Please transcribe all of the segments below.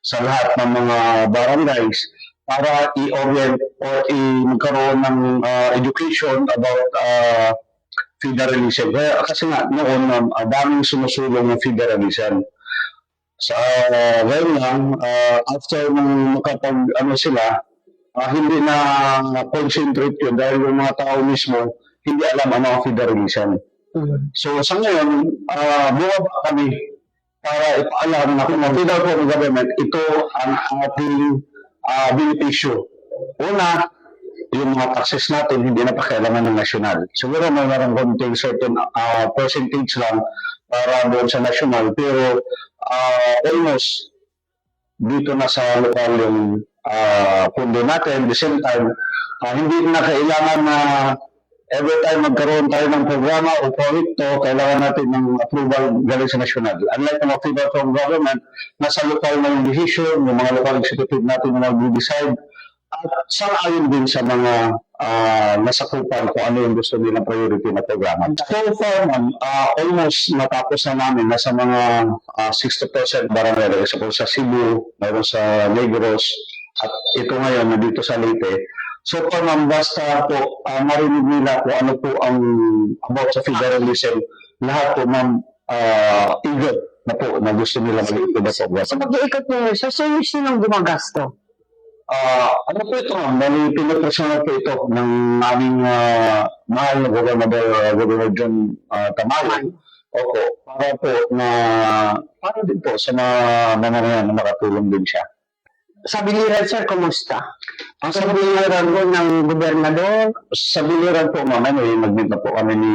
sa lahat ng mga barangays para i-orient or magkaroon ng education about federalism. Kasi nga noon, daming sumusulong ng federalism. Sa ngayon lang, after nung ano sila, hindi na concentrate yun dahil yung mga tao mismo hindi alam ano ang federalism. So sa ngayon, bumaba kami para ipaalam na kung ang federal form of government, ito ang ating benepisyo. Una, yung mga taxes natin hindi na pakialaman ng nasyonal. Siguro mayroong konting certain percentage lang para doon sa nasyonal, pero almost dito na sa lokal yung pundo natin. At the same time, hindi na kailangan na every time magkaroon tayo ng programa o proyekto, kailangan natin ng approval galing sa nasyonal. Unlike mga federal from government, nasa lokal na yung decision, yung mga local executive natin na mag-decide, at sang-ayon din sa mga nasakupan kung ano yung gusto nilang priority na programa. So far, almost natapos na namin. Nasa mga 60% barangay. Sa Cebu, mayroon sa Negros, at ito ngayon, nandito sa Leyte. So far, ma'am, basta po marinig nila kung ano po ang about sa federalism. Lahat po, ma'am, eager na po na gusto nila mag-ikot na po. So mag-iikot nyo, so sino gumagasto? Ano po ito, ma'am? Bali, pinapresyonan po ito ng aming mahal na Governor John Tamayo. Opo, para po na, para din po sa mga mamamayan na makatulong din siya. Sa biliran, sir, kumusta? Ang sa biliran po ng gobernador? Sa biliran po, ma'am, nag-meet na po kami ni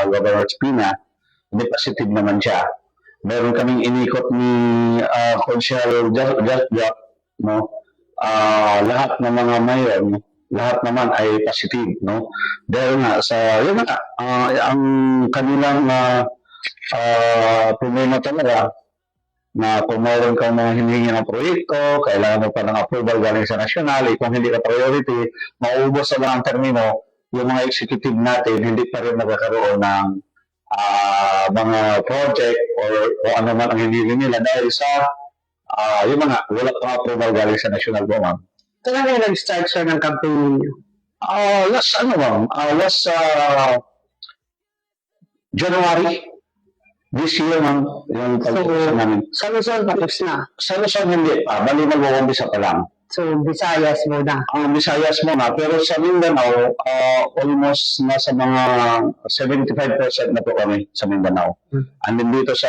Governor Espina. Hindi positive naman siya. Meron kaming inikot ni Consiel Jack, no? Lahat ng mga mayor, lahat naman ay positive, no? Dahil nga, yun nga, ang kanilang problema talaga, na kung mayroon kang mga hinihingi ng proyekto, kailangan mo pa ng approval galing sa nasyonal, kung hindi ka priority, mauubos na lang ang termino, yung mga executive natin, hindi pa rin magkakaroon ng mga project or ano man ang hinihingi nila dahil sa yung mga wala pang approval galing sa national po, ma'am. Kailan kayo nag-start, sir, ng campaign ninyo? Last January. This year, ma'am, yung pag-uusap namin. Sa Luzon, tapos na? Sa Luzon, hindi pa. Bali, mag-uumpisa pa lang. So, Visayas mo na? Visayas mo na. Pero sa Mindanao, almost nasa mga 75% na po kami sa Mindanao. And then dito sa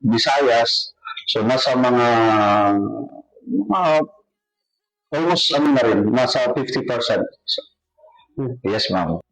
Visayas, so nasa mga almost na rin, nasa 50%. So, yes, ma'am.